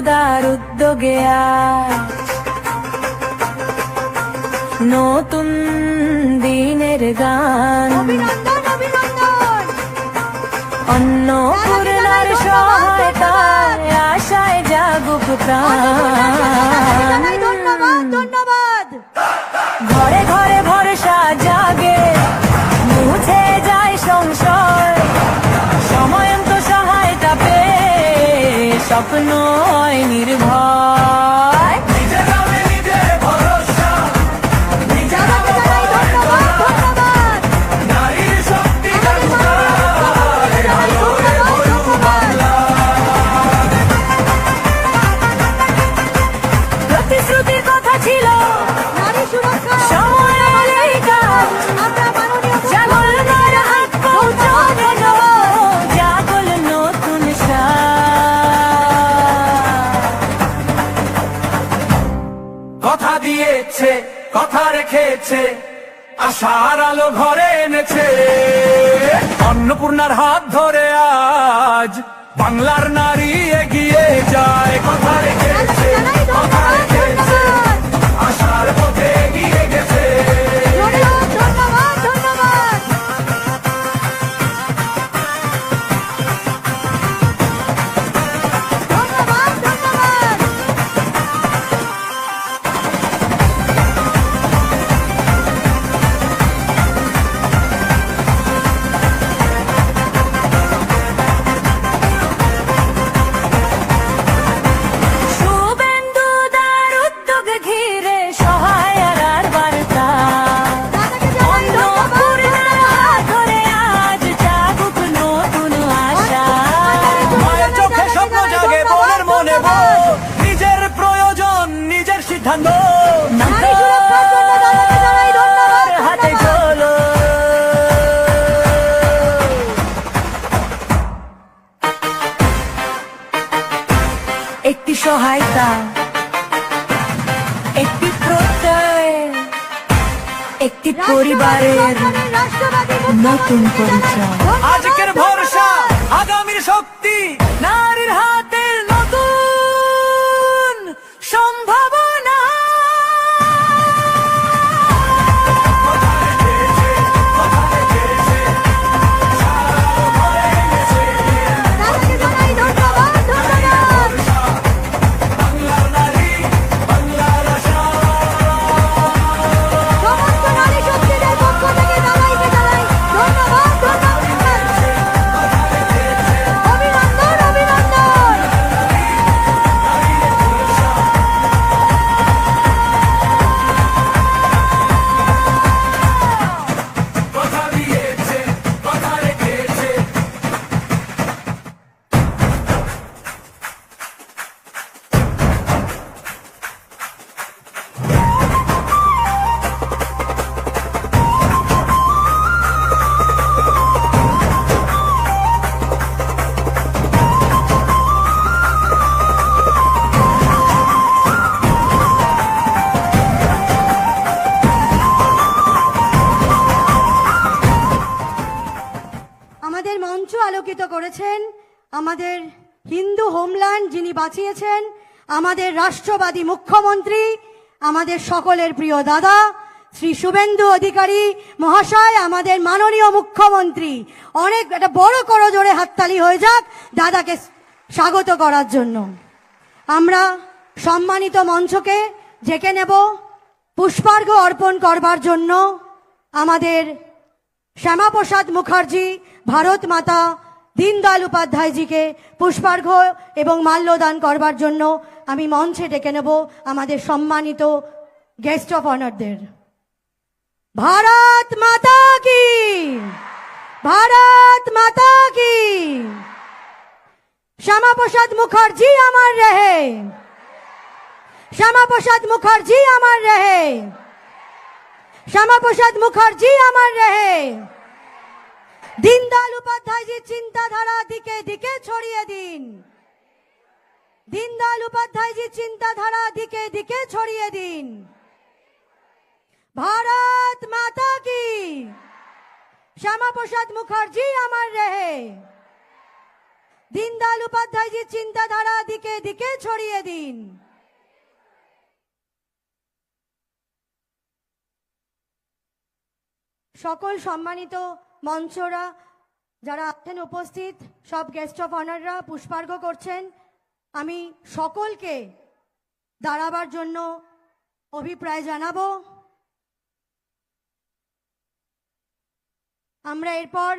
উদার উদ্যোগে আজ নতুন দিনের গান। অভিনন্দন অভিনন্দন। অন্নপূর্ণার সহায়তায় আশায় জাগুক প্রাণ। ধন্যবাদ ধন্যবাদ। ঘরে ঘরে ভরসা জাগে, মুছে যায় সংশয়, সময়ন্ত সহায়তা পেয়ে স্বপ্ন হয় নির্ভয়। প্রতিশ্রুতির কথা ছিল নারী সুরক্ষা সময় এলেই কাজ। আমরা মাননীয় জাগল নর হাত পৌঁছানো, জাগল নতুন কথা দিয়েছে, কথা রেখেছে, আশার আলো ঘরে এনেছে। অন্নপূর্ণার হাত ধরে আজ বাংলার নারী এগিয়ে যায়। কথা রেখেছে, কথা রেখেছে, আশার পথে এগিয়ে গেছে। ধন্যবাদ ধন্যবাদ ধন্যবাদ। ধন্যবাদ ধন্যবাদ। শুভেন্দু দার উদ্যোগ ঘিরে সহায়তার বার্তা। দাদাকে জানাই ধন্যবাদ। অন্নপূর্ণার হাত ধরে আজ জাগুক নতুন আশা। মায়ের চোখে স্বপ্ন জাগে, বোনের মনে বউ, নিজের প্রয়োজন নিজের সিদ্ধান্ত। নারী সুরক্ষার জন্য দাদাকে জানাই ধন্যবাদ হাতে ধন্যবাদ। চলো একটি সহায়তা, একটি প্রত্যয়, একটি পরিবারের রাষ্ট্রবাদী নতুন পরিচয়। আজকের ভরসা, আগামীর শক্তি, নারীর হাতের নতুন সম্ভাবনা। দাদাকে জানাই ধন্যবাদ ধন্যবাদ। বাংলার নারী, বাংলার আশা। সমস্ত নারী শক্তিদের পক্ষ থেকে দাদাইকে জানাই ধন্যবাদ ধন্যবাদ। অভিনন্দন অভিনন্দন। কথা দিয়েছে, কথা রেখেছে। আমাদের মঞ্চ আলোকিত করেছেন আমাদের হিন্দু হোমল্যান্ড, যিনি বাঁচিয়েছেন আমাদের রাষ্ট্রবাদী মুখ্যমন্ত্রী, আমাদের সকলের প্রিয় দাদা শ্রী শুভেন্দু অধিকারী মহাশয়, আমাদের মাননীয় মুখ্যমন্ত্রী। অনেক একটা বড় করজোড়ে হাততালি হয়ে যাক দাদাকে স্বাগত করার জন্য। আমরা সম্মানিত মঞ্চকে ডেকে নেব পুষ্পার্ঘ অর্পণ করবার জন্য আমাদের শ্যামাপ্রসাদ মুখার্জি, ভারত মাতা, দীনদয়াল উপাধ্যায়জিকে পুষ্পার্ঘ এবং মাল্যদান করবার জন্য আমি মঞ্চে ডেকে নেব আমাদের সম্মানিত গেস্ট অফ অনারদের। ভারত মাতা কি, ভারত মাতা কি। শ্যামাপ্রসাদ মুখার্জি আমার রহে, শ্যামাপ্রসাদ মুখার্জি আমার রহে, শ্যামাপ্রসাদ মুখার্জি আমার রহে। দীনদয়াল উপাধ্যায়জির চিন্তাধারা দিকে দিকে ছড়িয়ে দিন, দীনদয়াল উপাধ্যায়জির চিন্তাধারা দিকে দিকে ছড়িয়ে দিন। ভারত মাতা কি, শ্যামাপ্রসাদ মুখার্জি আমার রহে। দীনদয়াল উপাধ্যায়জির চিন্তাধারা দিকে দিকে ছড়িয়ে দিন। সকল সম্মানিত মঞ্চরা যারা আছেন উপস্থিত, সব গেস্ট অফ অনাররা পুষ্পার্ঘ্য করছেন। আমি সকলকে দাঁড়াবার জন্য অভিপ্রায় জানাবো। আমরা এরপর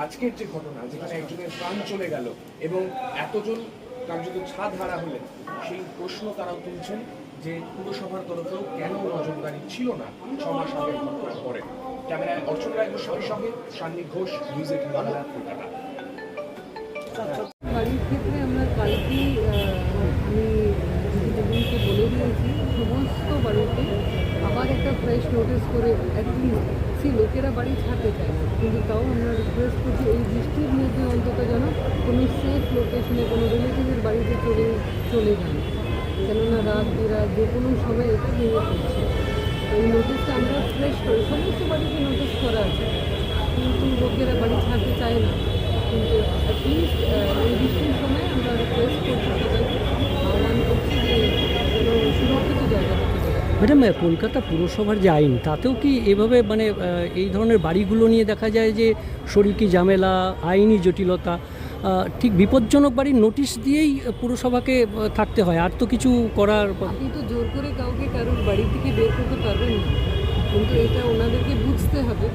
আজকের যে ঘটনা, যেখানে একজনের প্রাণ চলে গেল এবং এতজন কার্যত ছাদ হারা হলেন, সেই প্রশ্ন তারাও তুলছেন যে পুরসভার তরফেও কেন নজরদারি ছিল না 6 মাস আগের ঘটনার পরে। ক্যামেরায় অর্চন রায় গোস্বামীর সঙ্গে সান্নি ঘোষ, নিউজ 18 বাংলা, কলকাতা। বাড়ির ক্ষেত্রে আমরা কালকেই আমি দিদিকে বলে দিয়েছি সমস্ত বাড়িতে আবার একটা ফ্রেশ নোটিস করে অ্যাটলিস্ট লোকেরা বাড়ি ছাড়তে চায় না, কিন্তু তাও আমরা রিকোয়েস্ট করছি এই বৃষ্টির মধ্যে অন্তত যেন কোনো সেফ লোকেশনে কোনো রিলেটিভের বাড়িতে চলে যান, কেননা রাত বিরাত যে কোনো সময় এটা ভেঙে পড়ছে। এই নোটিশটা আমরা ফ্রেশ করি, সমস্ত বাড়িতে নোটিশ করা আছে, কিন্তু লোকেরা বাড়ি ছাড়তে চায় না। কিন্তু অ্যাটলিস্ট এই বৃষ্টির সময় আমরা রিকোয়েস্ট করছি, সবাইকে আহ্বান করছি যে কোনো সুরক্ষিত জায়গা থেকে। ম্যাডাম, কলকাতা পুরসভার যে আইন তাতেও কি এভাবে মানে এই ধরনের বাড়িগুলো নিয়ে দেখা যায় যে শরিকি ঝামেলা, আইনি জটিলতা, ঠিক বিপজ্জনক বাড়ির নোটিশ দিয়েই পুরসভাকে থাকতে হয়, আর তো কিছু করার? আপনি তো জোর করে কাউকে কারোর বাড়ি থেকে বের করতে পারবেন না, কিন্তু এটা ওনাদেরকে বুঝতে হবে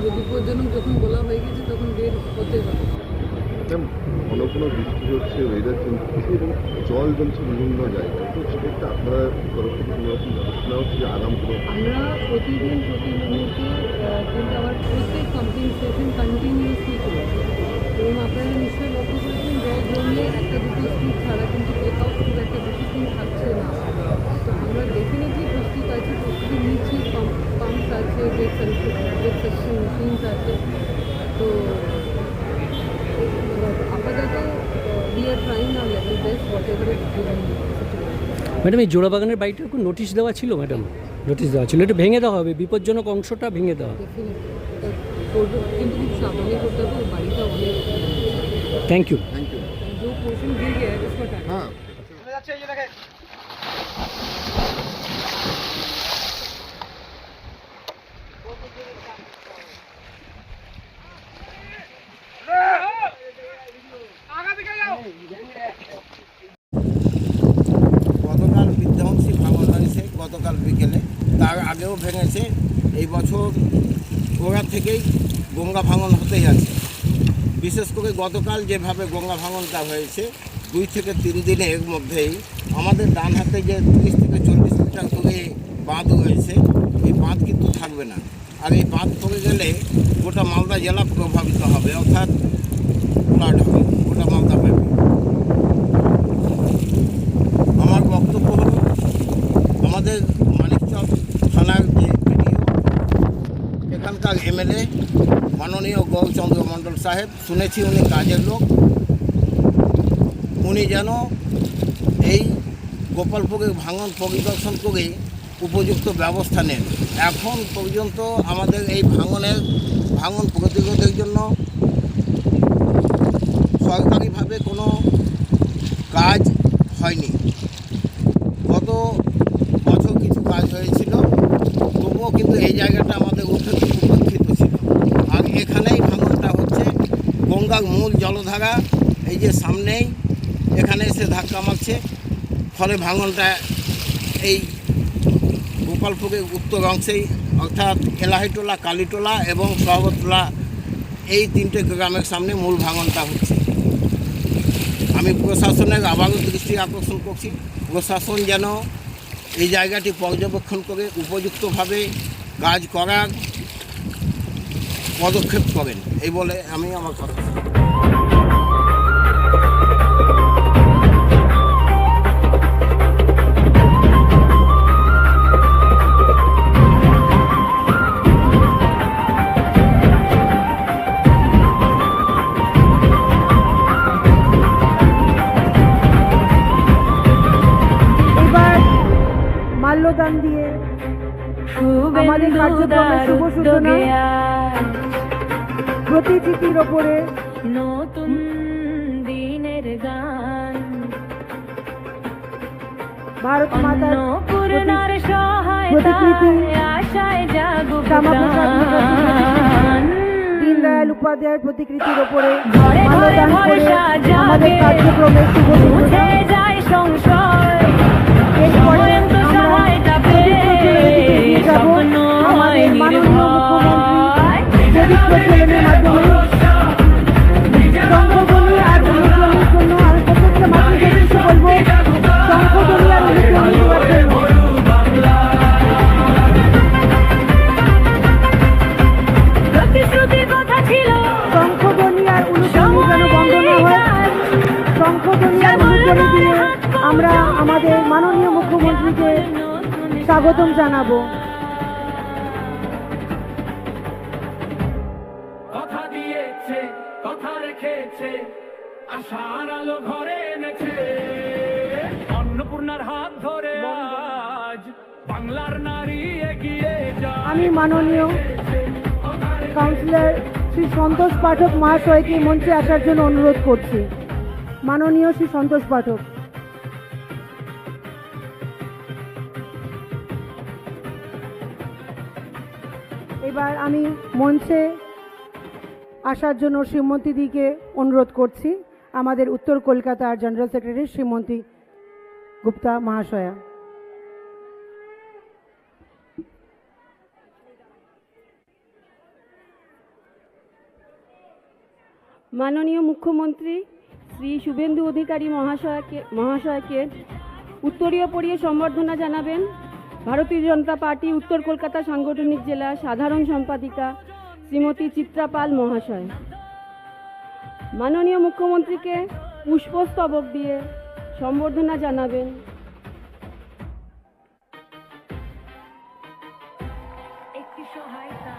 যে বিপজ্জনক যখন বলা হয়ে গেছে তখন বের হতে হবে। ঘন ঘন বৃষ্টি হচ্ছে, ওয়েদার চেঞ্জ হচ্ছে এবং জল জমছে বিভিন্ন জায়গায়, তো সেক্ষেত্রে আপনারা তরফ থেকে কোনো রকম ব্যবস্থা নেওয়া হচ্ছে আগাম কোনো? আমরা প্রতিদিন প্রতি মিনিটে কিন্তু আমার প্রত্যেক কম্পেনসেশন কন্টিনিউসলি চলছে এবং আপনারা নিশ্চয়ই লক্ষ্য করেছেন জল জমলে একটা দুটো স্পিড ছাড়া কিন্তু কোথাও খুব একটা বেশি দিন থাকছে না। তো আমরা ডেফিনেটলি প্রস্তুত আছি, প্রস্তুতি নিচ্ছি, পাম্পস আছে, যে সেকশন মেশিনস আছে। তো আপাতত we are trying our level best whatever is given. Madam, এই জোড়াবাগানের বাড়িটা একটু নোটিশ দেওয়া ছিল? ম্যাডাম, নোটিশ দেওয়া ছিল, এটা ভেঙে দেওয়া হবে, বিপজ্জনক অংশটা ভেঙে দেওয়া। কিন্তু খুব সাবধানে করতে হবে, বাড়িটা অনেক। Thank you. जो पोर्शन गिर गया है उसको हटाना। হ্যাঁ, গতকাল বিধ্বংসী ভাঙন হয়েছে, গতকাল বিকেলে, তার আগেও ভেঙেছে। এই বছর গোড়া থেকেই গঙ্গা ভাঙন হতেই আছে। বিশেষ করে গতকাল যেভাবে গঙ্গা ভাঙনটা হয়েছে, 2 থেকে 3 দিনের মধ্যেই আমাদের ডান হাতে যে 30 থেকে 40 মিটার দূরে বাঁধ রয়েছে, এই বাঁধ কিন্তু থাকবে না। আর এই বাঁধ পড়ে গেলে গোটা মালদা জেলা প্রভাবিত হবে, অর্থাৎ ফ্লাড হবে গোটা মালদা ব্যাপী। আমার বক্তব্য হল, আমাদের মানিকচক থানার যে ভিডিও, এখানকার এমএলএ মাননীয় গৌরচন্দ্র মণ্ডল সাহেব, শুনেছি উনি কাজের লোক, উনি যেন এই গোপালপুরের ভাঙন পরিদর্শন করে উপযুক্ত ব্যবস্থা নেন। এখন পর্যন্ত আমাদের এই ভাঙন প্রতিরোধের জন্য সরকারিভাবে কোনো কাজ হয়নি। গত বছর কিছু কাজ হয়েছিল, তবুও কিন্তু এই জায়গাটা আমাদের উপেক্ষিত ছিল। আর এখানেই ভাঙনটা হচ্ছে, গঙ্গার মূল জলধারা এই ব্রিজের সামনেই এখানে এসে ধাক্কা মারছে, ফলে ভাঙনটা এই গোপালপুরের উত্তর অংশেই অর্থাৎ এলাহিটোলা, কালীটোলা এবং সহবতলা এই 3টে গ্রামের সামনে মূল ভাঙনটা হচ্ছে। আমি প্রশাসনের আবারও দৃষ্টি আকর্ষণ করছি, প্রশাসন যেন এই জায়গাটি পর্যবেক্ষণ করে উপযুক্তভাবে কাজ করার পদক্ষেপ করেন, এই বলে আমি আমার কথা। এবার মাল্যদান দিয়ে আমাদের কার্যক্রমের শুভ সূচনা। প্রতিকৃতির ওপরে নতুন দিনের গান, ভারত মাতার অন্নপূর্ণার প্রতিকৃতি সহায়তায় আশায় জাগুক শ্যামাপ্রসাদ প্রাণ। দীনদয়াল উপাধ্যায়ের প্রতিকৃতির ওপরে ঘরে ঘরে মাল্যদান করে ভরসা আমাদের জাগে, কার্যক্রমের শুভ সূচনা। মুছে যায় সংশয়, এরপরে স্বয়ং তো আমরা সহায়তা পেয়ে এগিয়ে যাব স্বপ্ন হয় আমাদের মাননীয় নির্ভয়। মুখ্যমন্ত্রী প্রদীপ প্রজ্বলনের মাধ্যমে সংশোধনী আর অনুপ্রণের জন্য আমি প্রত্যেকটা মানুষের কিছু বলবো, সংশোধনী আর অনুপ্রণী দেওয়ার জন্য। প্রতিশ্রুতির কথা ছিল সংশোধনী আর অনুপ্রণী যেন বন্ধ না হয়, সংশোধনী আর অনুপ্রণী দিয়ে আমরা আমাদের মাননীয় মুখ্যমন্ত্রীকে স্বাগতম জানাবো। কথা দিয়েছে, কথা রেখেছে, আশার আলো ঘরে এনেছে। অন্নপূর্ণার হাত ধরে আজ বাংলার নারী এগিয়ে যায়। আমি মাননীয় কাউন্সিলর শ্রী সন্তোষ পাঠক মহাশয়কে মঞ্চে আসার জন্য অনুরোধ করছি। মাননীয় শ্রী সন্তোষ পাঠক। এবার আমি মঞ্চে আসার জন্য শ্রীমতীদিকে অনুরোধ করছি, আমাদের উত্তর কলকাতার জেনারেল সেক্রেটারি শ্রীমতী গুপ্তা মহাশয়া। মাননীয় মুখ্যমন্ত্রী শ্রী শুভেন্দু অধিকারী মহাশয়কে উত্তরীয় পরিয়ে সম্বর্ধনা জানাবেন ভারতীয় জনতা পার্টি উত্তর কলকাতা সাংগঠনিক জেলা সাধারণ সম্পাদিকা শ্রীমতী চিত্রা পাল মহাশয়। মাননীয় মুখ্যমন্ত্রীকে পুষ্পস্তবক দিয়ে সম্বর্ধনা জানাবেন একটি সহায়তা,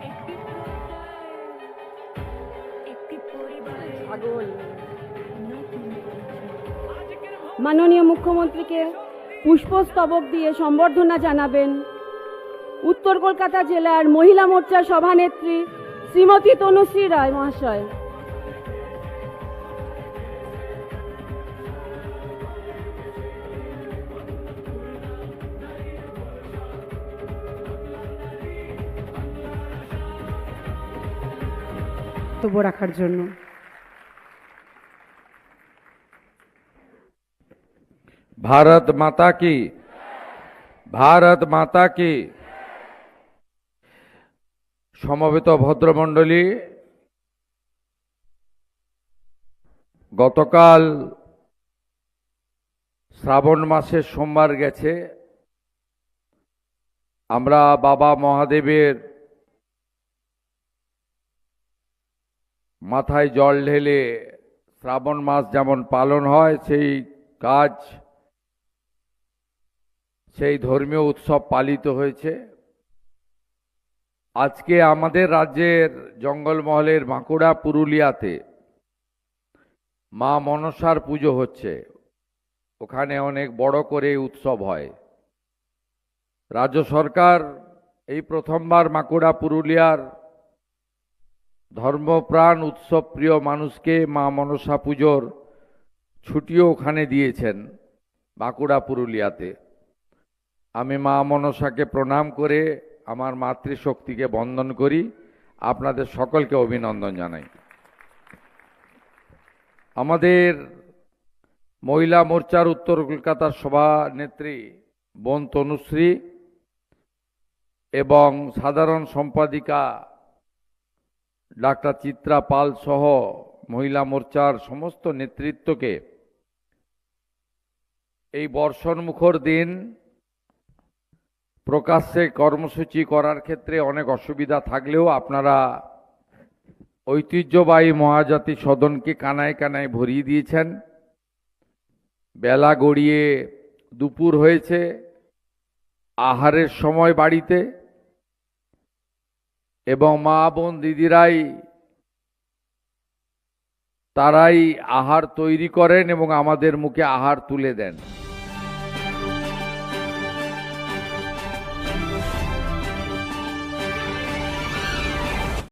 একটি প্রত্যয়, একটি পরিবার, মাননীয় মুখ্যমন্ত্রীকে পুষ্পস্তবক দিয়ে সম্বর্ধনা জানাবেন উত্তর কলকাতা জেলার মহিলা মোর্চার সভানেত্রী শ্রীমতী তনুশ্রী রায় মহাশয়। বক্তব্য রাখার জন্য भारत माता की, भारत माता की। সমবেত ভদ্রমণ্ডলী, গতকাল শ্রাবণ মাসের সোমবার গেছে। আমরা বাবা মহাদেবের মাথায় জল ঢেলে শ্রাবণ মাস যেমন পালন হয় সেই কাজ, সেই ধর্মীয় উৎসব পালিত হয়েছে। আজকে আমাদের রাজ্যের জঙ্গলমহলের বাঁকুড়া পুরুলিয়াতে মা মনসার পুজো হচ্ছে। ওখানে অনেক বড় করে উৎসব হয়। রাজ্য সরকার এই প্রথমবার বাঁকুড়া পুরুলিয়ার ধর্মপ্রাণ উৎসব প্রিয় মানুষকে মা মনসা পুজোর ছুটিও ওখানে দিয়েছেন বাঁকুড়া পুরুলিয়াতে। আমি মা মনসাকে প্রণাম করে আমার মাতৃশক্তিকে বন্দন করি, আপনাদের সকলকে অভিনন্দন জানাই। আমাদের মহিলা মোর্চার উত্তর কলকাতার সভানেত্রী বোন তনুশ্রী এবং সাধারণ সম্পাদিকা ডাক্তার চিত্রা পাল সহ মহিলা মোর্চার সমস্ত নেতৃত্বকে এই বর্ষণমুখর দিন প্রকাশ্যে কর্মসূচি করার ক্ষেত্রে অনেক অসুবিধা থাকলেও আপনারা ঐতিহ্যবাহী মহাজাতি সদনকে কানায় কানায় ভরিয়ে দিয়েছেন। বেলা গড়িয়ে দুপুর হয়েছে, আহারের সময় বাড়িতে, এবং মা বোন দিদিরাই তারাই আহার তৈরি করেন এবং আমাদের মুখে আহার তুলে দেন।